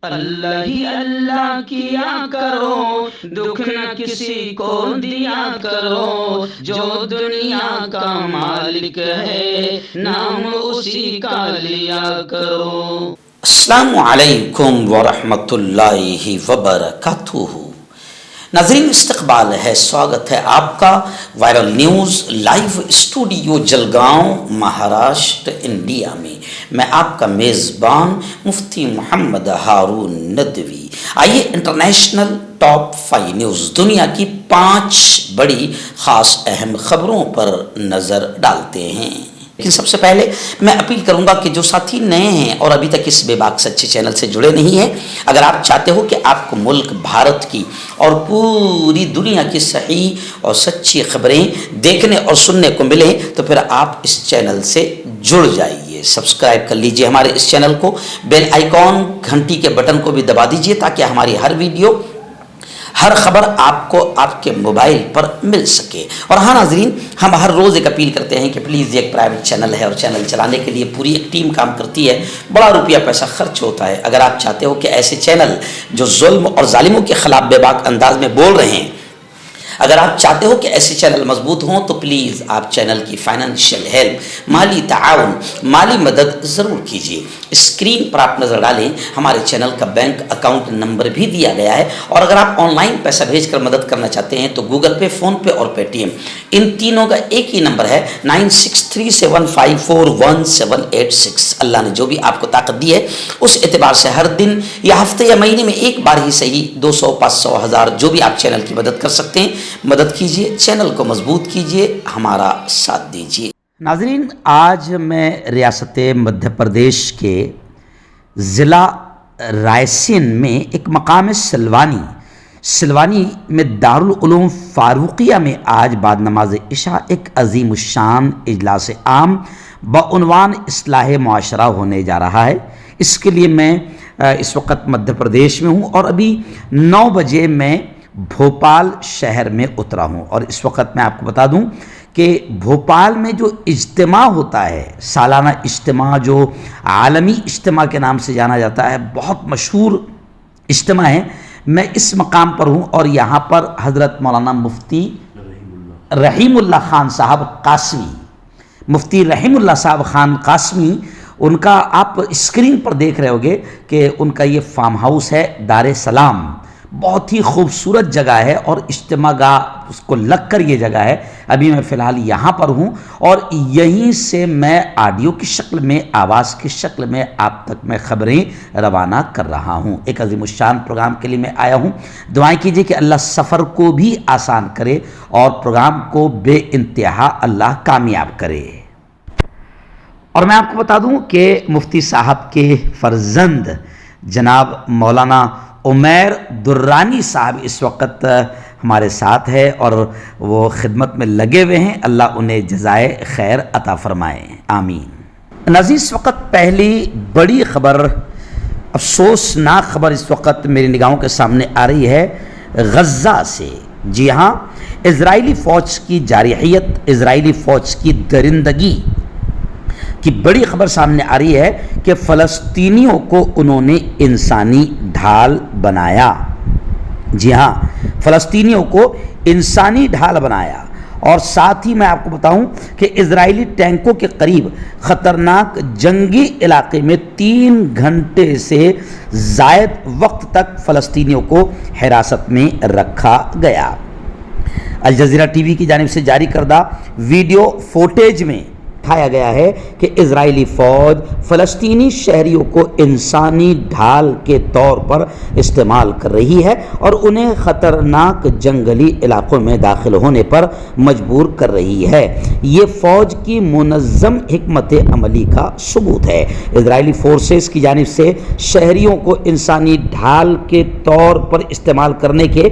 اللہ ہی اللہ کیا کرو، دکھ نہ کسی کو دیا کرو، جو دنیا کا مالک ہے نام اسی کا لیا کرو۔ السلام علیکم ورحمۃ اللہ وبرکاتہ۔ ناظرین استقبال ہے، سواگت ہے آپ کا viral news live studio Jalgaon Maharashtra India میں۔ میں آپ کا میزبان مفتی محمد ہارون ندوی۔ آئیے انٹرنیشنل ٹاپ 5 نیوز، دنیا کی 5 بڑی خاص اہم خبروں پر نظر ڈالتے ہیں۔ لیکن سب سے پہلے میں اپیل کروں گا کہ جو ساتھی نئے ہیں اور ابھی تک اس بے باک سچے چینل سے جڑے نہیں ہیں، اگر آپ چاہتے ہو کہ آپ کو ملک بھارت کی اور پوری دنیا کی صحیح اور سچی خبریں دیکھنے اور سننے کو ملیں تو پھر آپ اس چینل سے جڑ جائیے، سبسکرائب کر لیجئے ہمارے اس چینل کو، بیل آئیکن گھنٹی کے بٹن کو بھی دبا دیجئے تاکہ ہماری ہر ویڈیو، ہر خبر آپ کو آپ کے موبائل پر مل سکے۔ اور ہاں ناظرین، ہم ہر روز ایک اپیل کرتے ہیں کہ پلیز یہ ایک پرائیویٹ چینل ہے اور چینل چلانے کے لیے پوری ایک ٹیم کام کرتی ہے، بڑا روپیہ پیسہ خرچ ہوتا ہے۔ اگر آپ چاہتے ہو کہ ایسے چینل جو ظلم اور ظالموں کے خلاف بے باک انداز میں بول رہے ہیں، اگر آپ چاہتے ہو کہ ایسے چینل مضبوط ہوں تو پلیز آپ چینل کی فائنینشیل ہیلپ، مالی تعاون، مالی مدد ضرور کیجیے۔ اسکرین پر آپ نظر ڈالیں، ہمارے چینل کا بینک اکاؤنٹ نمبر بھی دیا گیا ہے، اور اگر آپ آن لائن پیسہ بھیج کر مدد کرنا چاہتے ہیں تو گوگل پے، فون پے اور پے ٹی ایم، ان تینوں کا ایک ہی نمبر ہے 9637541786۔ اللہ نے جو بھی آپ کو طاقت دی ہے اس اعتبار سے ہر دن یا ہفتے یا مہینے میں ایک بار ہی صحیح 200، 500، 1000 جو بھی آپ چینل کی مدد کر سکتے ہیں مدد کیجیے، چینل کو مضبوط کیجیے، ہمارا ساتھ دیجیے۔ ناظرین، آج میں ریاست مدھیہ پردیش کے ضلع رائے سین میں ایک مقام سلوانی میں دارالعلوم فاروقیہ میں آج بعد نماز عشاء ایک عظیم الشان اجلاس عام بعنوان اصلاح معاشرہ ہونے جا رہا ہے۔ اس کے لیے میں اس وقت مدھیہ پردیش میں ہوں اور ابھی 9 بجے میں بھوپال شہر میں اترا ہوں، اور اس وقت میں آپ کو بتا دوں کہ بھوپال میں جو اجتماع ہوتا ہے، سالانہ اجتماع جو عالمی اجتماع کے نام سے جانا جاتا ہے، بہت مشہور اجتماع ہے، میں اس مقام پر ہوں اور یہاں پر حضرت مولانا مفتی رحیم اللہ خان صاحب قاسمی، مفتی رحیم اللہ صاحب خان قاسمی، ان کا آپ اسکرین پر دیکھ رہے ہوگے کہ ان کا یہ فارم ہاؤس ہے دار سلام، بہت ہی خوبصورت جگہ ہے اور اجتماع گاہ اس کو لگ کر یہ جگہ ہے۔ ابھی میں فی الحال یہاں پر ہوں اور یہیں سے میں آڈیو کی شکل میں، آواز کی شکل میں آپ تک میں خبریں روانہ کر رہا ہوں۔ ایک عظیم الشان پروگرام کے لیے میں آیا ہوں۔ دعائیں کیجیے کہ اللہ سفر کو بھی آسان کرے اور پروگرام کو بے انتہا اللہ کامیاب کرے۔ اور میں آپ کو بتا دوں کہ مفتی صاحب کے فرزند جناب مولانا عمیر درانی صاحب اس وقت ہمارے ساتھ ہے اور وہ خدمت میں لگے ہوئے ہیں، اللہ انہیں جزائے خیر عطا فرمائے، آمین۔ ناظرین، اس وقت پہلی بڑی خبر، افسوسناک خبر اس وقت میری نگاہوں کے سامنے آ رہی ہے غزہ سے۔ جی ہاں، اسرائیلی فوج کی جارحیت، اسرائیلی فوج کی درندگی کی بڑی خبر سامنے آ رہی ہے کہ فلسطینیوں کو انہوں نے انسانی ڈھال بنایا۔ جی ہاں، فلسطینیوں کو انسانی ڈھال بنایا، اور ساتھ ہی میں آپ کو بتاؤں کہ اسرائیلی ٹینکوں کے قریب خطرناک جنگی علاقے میں 3 گھنٹے سے زائد وقت تک فلسطینیوں کو حراست میں رکھا گیا۔ الجزیرہ ٹی وی کی جانب سے جاری کردہ ویڈیو فوٹیج میں دکھایا گیا ہے کہ اسرائیلی فوج فلسطینی شہریوں کو انسانی ڈھال کے طور پر استعمال کر رہی ہے اور انہیں خطرناک جنگلی علاقوں میں داخل ہونے پر مجبور کر رہی ہے۔ یہ فوج کی منظم حکمت عملی کا ثبوت ہے۔ اسرائیلی فورسز کی جانب سے شہریوں کو انسانی ڈھال کے طور پر استعمال کرنے کے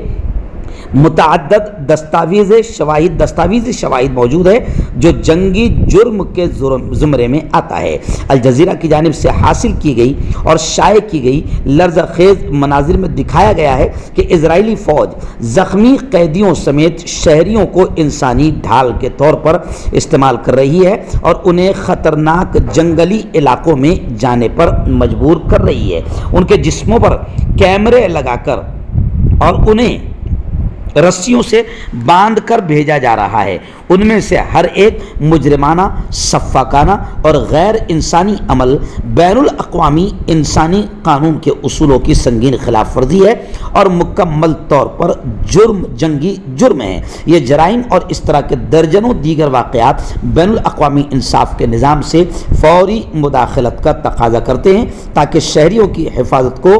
متعدد دستاویزی شواہد موجود ہے جو جنگی جرم کے زمرے میں آتا ہے۔ الجزیرہ کی جانب سے حاصل کی گئی اور شائع کی گئی لرزہ خیز مناظر میں دکھایا گیا ہے کہ اسرائیلی فوج زخمی قیدیوں سمیت شہریوں کو انسانی ڈھال کے طور پر استعمال کر رہی ہے اور انہیں خطرناک جنگلی علاقوں میں جانے پر مجبور کر رہی ہے۔ ان کے جسموں پر کیمرے لگا کر اور انہیں رسیوں سے باندھ کر بھیجا جا رہا ہے۔ ان میں سے ہر ایک مجرمانہ، سفاکانہ اور غیر انسانی عمل بین الاقوامی انسانی قانون کے اصولوں کی سنگین خلاف ورزی ہے اور مکمل طور پر جنگی جرم ہے۔ یہ جرائم اور اس طرح کے درجنوں دیگر واقعات بین الاقوامی انصاف کے نظام سے فوری مداخلت کا تقاضا کرتے ہیں تاکہ شہریوں کی حفاظت کو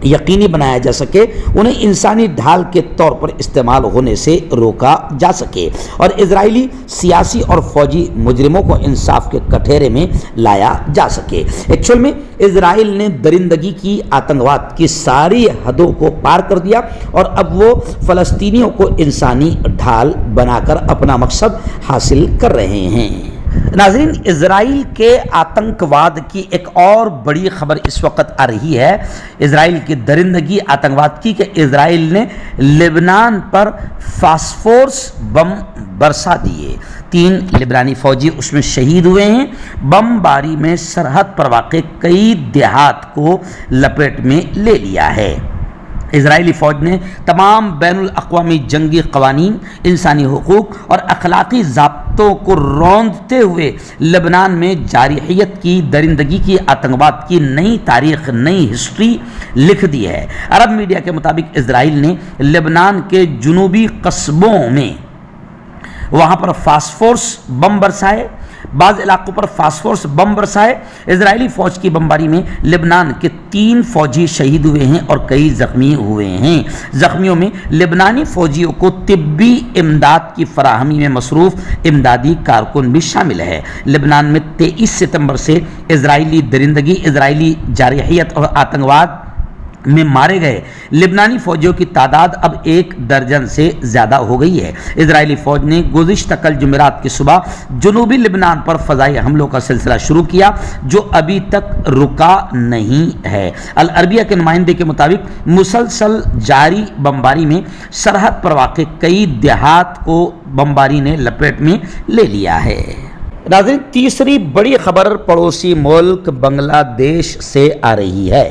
یقینی بنایا جا سکے، انہیں انسانی ڈھال کے طور پر استعمال ہونے سے روکا جا سکے اور اسرائیلی سیاسی اور فوجی مجرموں کو انصاف کے کٹہرے میں لایا جا سکے۔ ایکچوئل میں اسرائیل نے درندگی کی، آتنکواد کی ساری حدوں کو پار کر دیا اور اب وہ فلسطینیوں کو انسانی ڈھال بنا کر اپنا مقصد حاصل کر رہے ہیں۔ ناظرین، اسرائیل کے آتنکواد کی ایک اور بڑی خبر اس وقت آ رہی ہے، اسرائیل کی درندگی آتنکواد کی، کہ اسرائیل نے لبنان پر فاسفورس بم برسا دیے۔ 3 لبنانی فوجی اس میں شہید ہوئے ہیں۔ بم باری میں سرحد پر واقع کئی دیہات کو لپیٹ میں لے لیا ہے۔ اسرائیلی فوج نے تمام بین الاقوامی جنگی قوانین، انسانی حقوق اور اخلاقی ضابطوں کو روندتے ہوئے لبنان میں جارحیت کی، درندگی کی، آتنکواد کی نئی تاریخ، نئی ہسٹری لکھ دی ہے۔ عرب میڈیا کے مطابق اسرائیل نے لبنان کے جنوبی قصبوں میں وہاں پر فاسفورس بم برسائے، بعض علاقوں پر فاسفورس بم برسائے۔ اسرائیلی فوج کی بمباری میں لبنان کے 3 فوجی شہید ہوئے ہیں اور کئی زخمی ہوئے ہیں۔ زخمیوں میں لبنانی فوجیوں کو طبی امداد کی فراہمی میں مصروف امدادی کارکن بھی شامل ہے۔ لبنان میں 23 ستمبر سے اسرائیلی درندگی، اسرائیلی جارحیت اور آتنکواد میں مارے گئے لبنانی فوجیوں کی تعداد اب 1 درجن سے زیادہ ہو گئی ہے۔ اسرائیلی فوج نے گزشتہ کل جمعرات کی صبح جنوبی لبنان پر فضائی حملوں کا سلسلہ شروع کیا جو ابھی تک رکا نہیں ہے۔ العربیہ کے نمائندے کے مطابق مسلسل جاری بمباری میں سرحد پر واقع کئی دیہات کو بمباری نے لپیٹ میں لے لیا ہے۔ ناظرین، تیسری بڑی خبر پڑوسی ملک بنگلہ دیش سے آ رہی ہے۔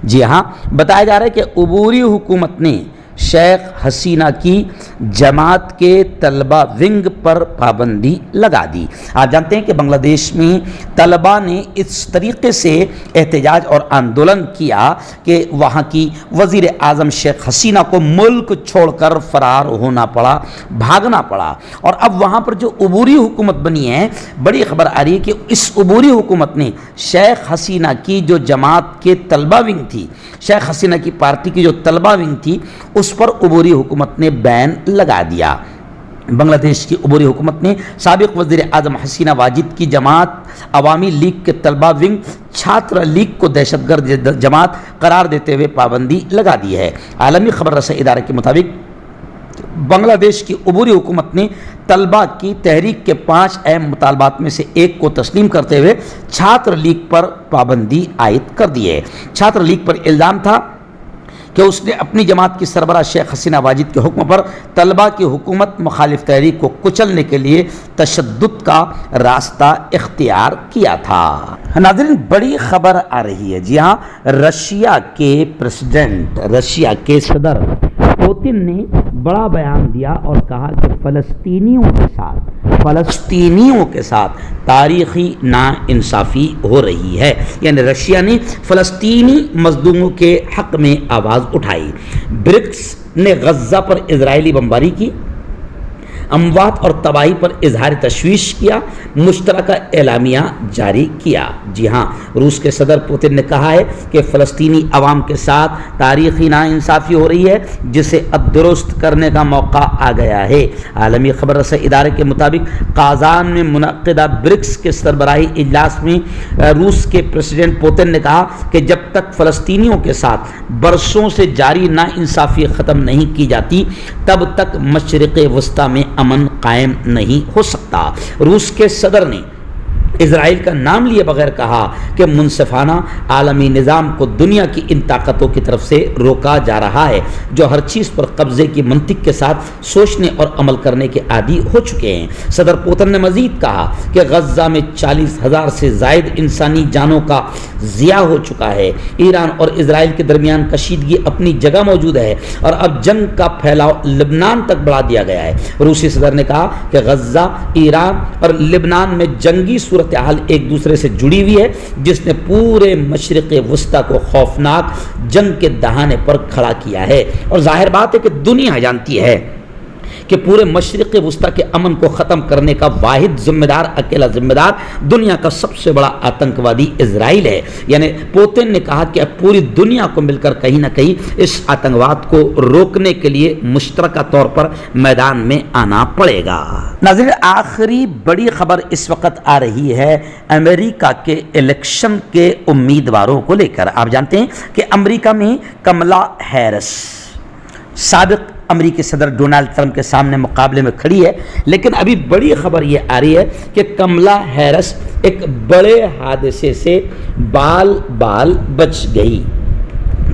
جی ہاں، بتایا جا رہا ہے کہ عبوری حکومت نے شیخ حسینہ کی جماعت کے طلبہ ونگ پر پابندی لگا دی۔ آپ جانتے ہیں کہ بنگلہ دیش میں طلبہ نے اس طریقے سے احتجاج اور آندولن کیا کہ وہاں کی وزیر اعظم شیخ حسینہ کو ملک چھوڑ کر فرار ہونا پڑا، بھاگنا پڑا، اور اب وہاں پر جو عبوری حکومت بنی ہے، بڑی خبر آ رہی ہے کہ اس عبوری حکومت نے شیخ حسینہ کی جو جماعت کے طلبہ ونگ تھی، شیخ حسینہ کی پارٹی کی جو طلبہ ونگ تھی، اس پر عبوری حکومت نے بین لگا دیا۔ بنگلہ دیش کی عبوری حکومت نے سابق وزیر اعظم حسینہ واجد کی جماعت عوامی لیگ کے طلبہ ونگ چھاتر لیگ کو دہشت گرد جماعت قرار دیتے ہوئے پابندی لگا دی ہے۔ عالمی خبر رسائی ادارے کے مطابق بنگلہ دیش کی عبوری حکومت نے طلبہ کی تحریک کے 5 اہم مطالبات میں سے ایک کو تسلیم کرتے ہوئے چھاتر لیگ پر پابندی عائد کر دی ہے۔ چھاتر لیگ پر الزام تھا کہ اس نے اپنی جماعت کی سربراہ شیخ حسینہ واجد کے حکم پر طلبہ کی حکومت مخالف تحریک کو کچلنے کے لیے تشدد کا راستہ اختیار کیا تھا۔ ناظرین، بڑی خبر آ رہی ہے۔ جی ہاں، رشیا کے پریزیڈنٹ، رشیا کے صدر پوتن نے بڑا بیان دیا اور کہا کہ فلسطینیوں کے ساتھ تاریخی ناانصافی ہو رہی ہے۔ یعنی رشیا نے فلسطینی مظلوموں کے حق میں آواز اٹھائی۔ برکس نے غزہ پر اسرائیلی بمباری کی۔ اموات اور تباہی پر اظہار تشویش کیا، مشترکہ اعلامیہ جاری کیا۔ جی ہاں، روس کے صدر پوتن نے کہا ہے کہ فلسطینی عوام کے ساتھ تاریخی ناانصافی ہو رہی ہے، جسے اب درست کرنے کا موقع آ گیا ہے۔ عالمی خبر رساں ادارے کے مطابق قازان میں منعقدہ برکس کے سربراہی اجلاس میں روس کے پریزیڈنٹ پوتن نے کہا کہ جب تک فلسطینیوں کے ساتھ برسوں سے جاری ناانصافی ختم نہیں کی جاتی، تب تک مشرق وسطی میں امن قائم نہیں ہو سکتا۔ روس کے صدر نے اسرائیل کا نام لیے بغیر کہا کہ منصفانہ عالمی نظام کو دنیا کی ان طاقتوں کی طرف سے روکا جا رہا ہے جو ہر چیز پر قبضے کی منطق کے ساتھ سوچنے اور عمل کرنے کے عادی ہو چکے ہیں۔ صدر پوتن نے مزید کہا کہ غزہ میں 40,000 سے زائد انسانی جانوں کا ضیاع ہو چکا ہے۔ ایران اور اسرائیل کے درمیان کشیدگی اپنی جگہ موجود ہے اور اب جنگ کا پھیلاؤ لبنان تک بڑھا دیا گیا ہے۔ روسی صدر نے کہا کہ غزہ، ایران اور لبنان میں جنگی صورتحال ایک دوسرے سے جڑی ہوئی ہے، جس نے پورے مشرق وسطی کو خوفناک جنگ کے دہانے پر کھڑا کیا ہے، اور ظاہر بات ہے کہ دنیا جانتی ہے کہ پورے مشرق وسطی کے امن کو ختم کرنے کا واحد ذمہ دار، اکیلا ذمہ دار دنیا کا سب سے بڑا آتنکوادی اسرائیل ہے۔ یعنی پوتن نے کہا کہ اب پوری دنیا کو مل کر کہیں نہ کہیں اس آتنکواد کو روکنے کے لیے مشترکہ طور پر میدان میں آنا پڑے گا۔ ناظرین، آخری بڑی خبر اس وقت آ رہی ہے امریکہ کے الیکشن کے امیدواروں کو لے کر۔ آپ جانتے ہیں کہ امریکہ میں کملا ہیرس سابق امریکی صدر ڈونلڈ ٹرمپ کے سامنے مقابلے میں کھڑی ہے، لیکن ابھی بڑی خبر یہ آ رہی ہے کہ کملا ہیرس ایک بڑے حادثے سے بال بچ گئی۔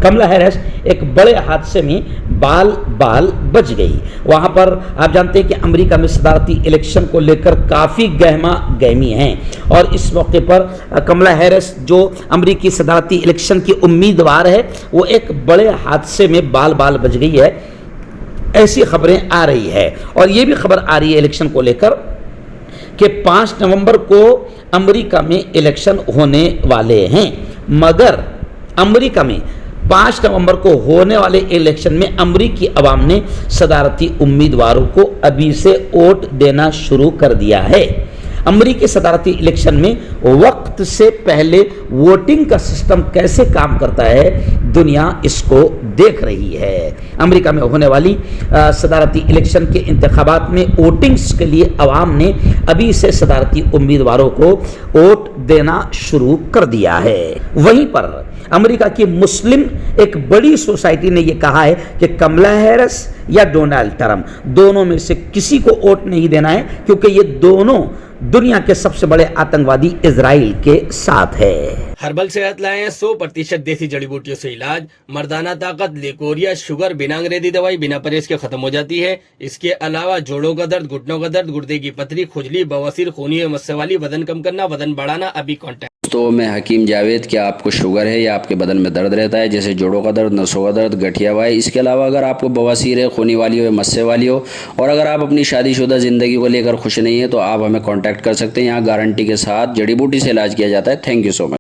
کملا ہیرس ایک بڑے حادثے میں بال بچ گئی۔ وہاں پر آپ جانتے ہیں کہ امریکہ میں صدارتی الیکشن کو لے کر کافی گہما گہمی ہیں، اور اس موقع پر کملا ہیرس جو امریکی صدارتی الیکشن کی امیدوار ہے، وہ ایک بڑے حادثے میں بال بچ گئی ہے، ایسی خبریں آ رہی ہے۔ اور یہ بھی خبر آ رہی ہے الیکشن کو لے کر کہ 5 نومبر کو امریکہ میں الیکشن ہونے والے ہیں، مگر امریکہ میں 5 نومبر کو ہونے والے الیکشن میں امریکی عوام نے صدارتی امیدواروں کو ابھی سے ووٹ دینا شروع کر دیا ہے۔ امریکی صدارتی الیکشن میں وقت سے پہلے ووٹنگ کا سسٹم کیسے کام کرتا ہے، دنیا اس کو دیکھ رہی ہے۔ امریکہ میں ہونے والی صدارتی الیکشن کے انتخابات میں ووٹنگز کے لیے عوام نے ابھی سے صدارتی امیدواروں کو ووٹ دینا شروع کر دیا ہے۔ وہیں پر امریکہ کی مسلم ایک بڑی سوسائٹی نے یہ کہا ہے کہ کملا ہیرس یا ڈونلڈ ٹرمپ دونوں میں سے کسی کو ووٹ نہیں دینا ہے، کیونکہ یہ دونوں دنیا کے سب سے بڑے آتنکوادی اسرائیل کے ساتھ ہے۔ ہربل صحت لائے ہیں 100% دیسی جڑی بوٹیوں سے علاج، مردانہ طاقت، لیکوریا، شوگر بنا انگریزی دوائی بنا پرہیز کے ختم ہو جاتی ہے۔ اس کے علاوہ جوڑوں کا درد، گھٹنوں کا درد، گردے کی پتھری، کھجلی، بواسیر، خونی مسے والی، وزن کم کرنا، وزن بڑھانا، ابھی کانٹیکٹ۔ تو میں حکیم جاوید، کیا آپ کو شوگر ہے یا آپ کے بدن میں درد رہتا ہے جیسے جوڑوں کا درد، نسوں کا درد، گٹھیا وائی؟ اس کے علاوہ اگر آپ کو بواسیر ہے، خونی والی ہو، مسے والی ہو، اور اگر آپ اپنی شادی شدہ زندگی کو لے کر خوش نہیں ہیں تو آپ ہمیں کانٹیکٹ کر سکتے ہیں۔ یہاں گارنٹی کے ساتھ جڑی بوٹی سے علاج کیا جاتا ہے۔ تھینک یو سو مچ۔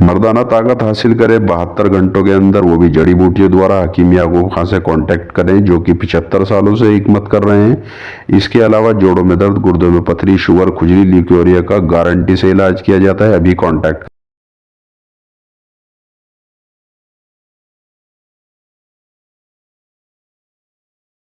مردانہ طاقت حاصل کرے 72 گھنٹوں کے اندر، وہ بھی جڑی بوٹیوں دوارا، حکیم یعقوب خان سے کانٹیکٹ کریں جو کہ 75 سالوں سے حکمت کر رہے ہیں۔ اس کے علاوہ جوڑوں میں درد، گردوں میں پتھری، شوگر، کھجلی، لیکوریا کا گارنٹی سے علاج کیا جاتا ہے۔ ابھی کانٹیکٹ